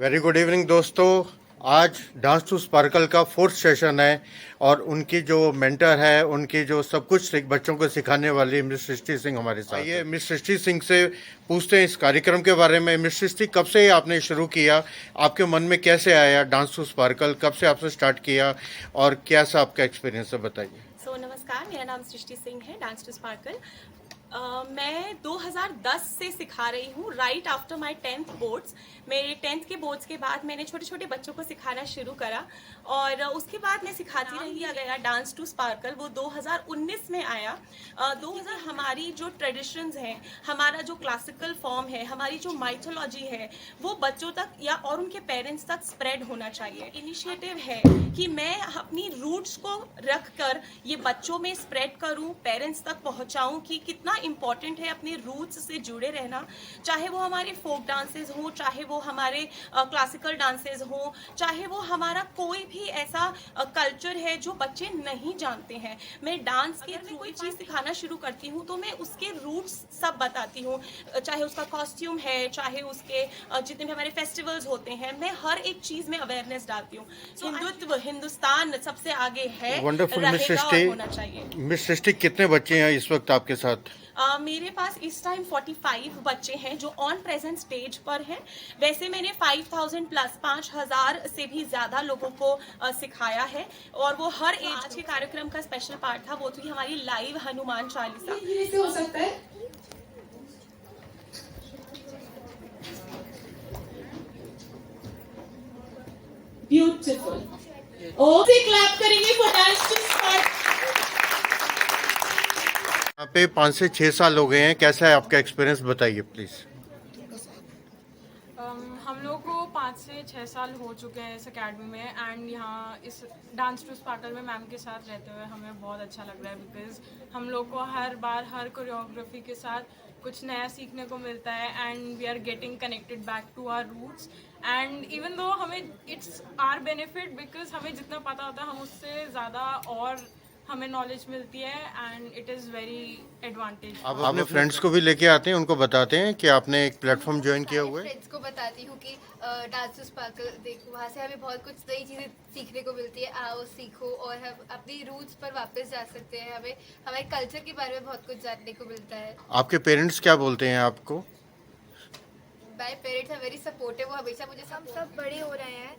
Very good evening दोस्तों। आज dance to sparkle का फोर्थ सेशन है और उनकी जो मेंटर है, उनकी जो सब कुछ बच्चों को सिखाने वाली मिस सृष्टि सिंह हमारे साथ। आइए मिस सृष्टि सिंह से पूछते हैं इस कार्यक्रम के बारे में। मिस सृष्टि, कब से आपने शुरू किया, आपके मन में कैसे आया डांस टू स्पार्कल, कब से आपने स्टार्ट किया और कैसा आपका एक्सपीरियंस है, बताइए। नमस्कार, मेरा नाम सृष्टि सिंह है। डांस टू स्पार्कल मैं 2010 से सिखा रही हूँ, right after my 10th boards. मेरे 10th के बोर्ड्स के बाद मैंने छोटे छोटे बच्चों को सिखाना शुरू करा और उसके बाद मैं सिखाती रही। दिया गया डांस टू स्पार्कल, वो 2019 में आया। 2000 हमारी जो ट्रेडिशंस हैं, हमारा जो क्लासिकल फॉर्म है, हमारी जो माइथोलॉजी है, वो बच्चों तक या और उनके पेरेंट्स तक स्प्रेड होना चाहिए। इनिशिएटिव है कि मैं अपनी रूट्स को रख कर ये बच्चों में स्प्रेड करूं, पेरेंट्स तक पहुंचाऊं कि कितना इम्पॉर्टेंट है अपने रूट्स से जुड़े रहना। चाहे वो हमारे फोक डांसेस हों, चाहे वो हमारे क्लासिकल डांसेस हों, चाहे वो हमारा कोई भी ऐसा कल्चर है जो बच्चे नहीं जानते हैं। मैं डांस के थ्रू कोई चीज़ सिखाना शुरू करती हूँ तो मैं उसके रूट्स सब बताती हूँ, चाहे उसका कॉस्ट्यूम है, चाहे उसके जितने भी हमारे फेस्टिवल्स होते हैं, मैं हर एक चीज़ में अवेयरनेस डालती हूँ। हिंदुत्व, हिंदुस्तान सबसे आगे है, वंडरफुल मिस रहेगा और होना सृष्टि। चाहिए। मिस सृष्टि, कितने बच्चे हैं इस वक्त आपके साथ? मेरे पास इस टाइम 45 बच्चे हैं जो ऑन प्रेजेंट स्टेज पर हैं। वैसे मैंने 5000 प्लस 5000 से भी ज़्यादा लोगों को सिखाया है और वो हर एज के कार्यक्रम का स्पेशल पार्ट था, वो थी हमारी लाइव हनुमान चालीसा। कैसे हो सकता है? ब्यूटीफुल। ओके, क्लैप करेंगे फॉर डांस टू स्पार्कल। यहाँ पे 5 से 6 साल हो गए हैं, कैसा है आपका एक्सपीरियंस, बताइए प्लीज। हम लोग को 5 से 6 साल हो चुके हैं इस एकेडमी में एंड यहाँ इस डांस टू स्पार्कल में मैम के साथ रहते हुए हमें बहुत अच्छा लग रहा है बिकॉज हम लोग को हर बार हर कोरियोग्राफी के साथ कुछ नया सीखने को मिलता है and we are getting connected back to our roots and even though हमें इट्स आर बेनिफिट बिकॉज हमें जितना पता होता है हम उससे ज़्यादा और हमें नॉलेज मिलती है and it is very advantage. आप अपने फ्रेंड्स को भी लेके आते हैं, उनको बताते हैं कि आपने एक प्लेटफॉर्म ज्वाइन किया हुआ है? फ्रेंड्स को बताती हूँ कि डांस टू स्पार्कल देखो, वहाँ से हमें बहुत कुछ नई चीज़ें सीखने को मिलती है। आओ सीखो और हम अपनी रूट्स पर वापस जा सकते हैं। हमें हमारे कल्चर के बारे में बहुत कुछ जानने को मिलता है। आपके पेरेंट्स क्या बोलते हैं आपको? My parents are very supportive. वो हमेशा मुझे हम सब बड़े हो रहे हैं,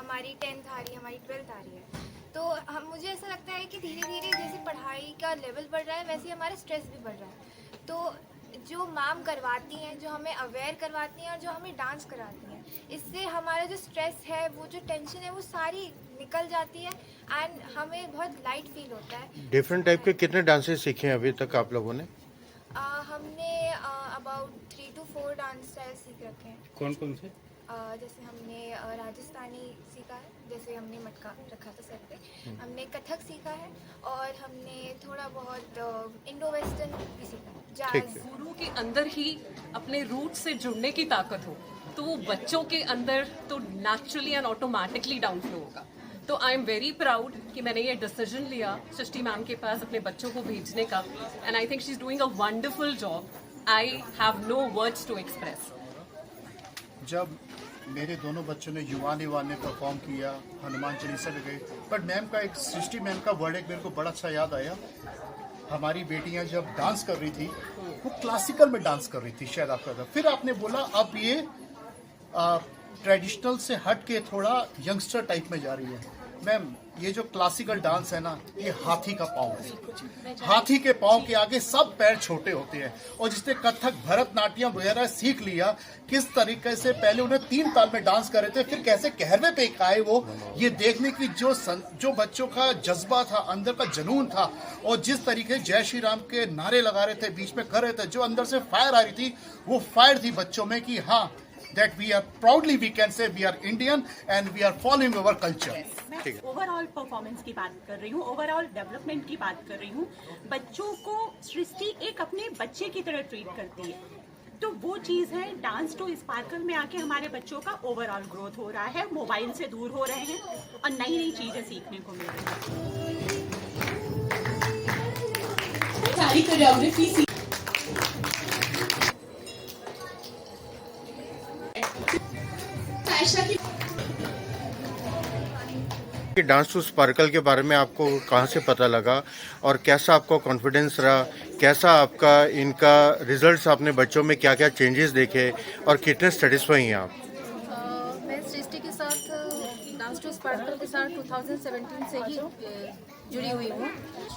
हमारी 10th आ रही है, हमारी 12th आ रही है, तो हम मुझे ऐसा लगता है कि धीरे धीरे जैसे पढ़ाई का लेवल बढ़ रहा है वैसे हमारा स्ट्रेस भी बढ़ रहा है। तो जो मैम करवाती हैं, जो हमें अवेयर करवाती हैं और जो हमें डांस कराती हैं, इससे हमारा जो स्ट्रेस है, वो जो टेंशन है, वो सारी निकल जाती है एंड हमें बहुत लाइट फील होता है। डिफरेंट टाइप के कितने डांसेस सीखे हैं अभी तक आप लोगों ने? हमने अबाउट 3 to 4 डांस स्टाइल सीख रखे हैं। कौन कौन से? जैसे हमने राजस्थानी सीखा है, जैसे हमने मटका रखा था सर पे, हमने कथक सीखा है और हमने थोड़ा बहुत इंडो वेस्टर्न भी सीखा है, जाज़। गुरु के अंदर ही अपने रूट से जुड़ने की ताकत हो तो वो बच्चों के अंदर तो naturally and automatically down flow होगा। तो आई एम वेरी प्राउड कि मैंने ये डिसीजन लिया सृष्टि मैम के पास अपने बच्चों को भेजने का and I think she is doing a wonderful job. I have no words to express. जब मेरे दोनों बच्चों ने युवान युवान ने परफॉर्म किया, हनुमान चालीसा पे गए, बट मैम का एक सृष्टि मैम का वर्ड एक मेरे को बड़ा अच्छा याद आया। हमारी बेटियां जब डांस कर रही थी, वो क्लासिकल में डांस कर रही थी, शायद आपका था। फिर आपने बोला अब ये ट्रेडिशनल से हट के थोड़ा यंगस्टर टाइप में जा रही है। मैम, ये जो क्लासिकल डांस है ना, ये हाथी का पाँव है। हाथी के पाँव के आगे सब पैर छोटे होते हैं। और जिसने कथक, भरतनाट्यम वगैरह सीख लिया, किस तरीके से पहले उन्हें 3 ताल में डांस कर रहे थे, फिर कैसे कहरवे पे आए वो, ये देखने की जो बच्चों का जज्बा था, अंदर का जुनून था, और जिस तरीके से जय श्री राम के नारे लगा रहे थे, बीच में कर रहे थे, जो अंदर से फायर आ रही थी, वो फायर थी बच्चों में कि हाँ, that we are proudly we can say we are Indian and we are following our culture. मैं ओवरऑल परफॉर्मेंस की बात कर रही हूँ, ओवरऑल डेवलपमेंट की बात कर रही हूँ। बच्चों को सृष्टि एक अपने बच्चे की तरह ट्रीट करती है, तो वो चीज़ है डांस टू स्पार्कल में आके हमारे बच्चों का ओवरऑल ग्रोथ हो रहा है, मोबाइल से दूर हो रहे हैं और नई नई चीज़ें सीखने को मिल रही हैं। सारी कोरियोग्राफी आयशा की कि डांस टू स्पार्कल के बारे में आपको कहाँ से पता लगा और कैसा आपका कॉन्फिडेंस रहा, कैसा आपका इनका रिजल्ट्स आपने बच्चों में क्या क्या चेंजेस देखे और कितने सेटिस्फाई हैं आप? मैं सृष्टि के साथ डांस टू स्पार्कल के साथ 2017 से ही जुड़ी हुई हूँ।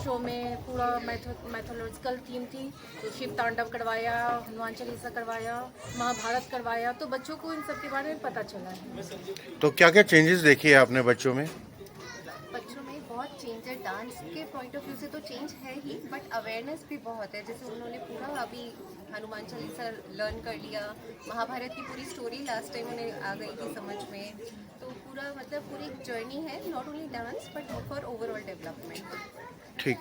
शो में पूरा मैथोलॉजिकल थीम थी, तो शिव तांडव करवाया, हनुमान चालीसा करवाया, महाभारत करवाया, तो बच्चों को इन सब के बारे में पता चला है। तो क्या क्या चेंजेस देखी है आपने बच्चों में? बच्चों में बहुत चेंज है। डांस के पॉइंट ऑफ व्यू से तो चेंज है ही, बट अवेयरनेस भी बहुत है। जैसे उन्होंने पूरा अभी हनुमान चालीसा लर्न कर लिया, महाभारत की पूरी स्टोरी लास्ट टाइम उन्हें आ गई थी समझ में। तो पूरा मतलब पूरी एक जर्नी है, not only dance but for overall development. ठीक।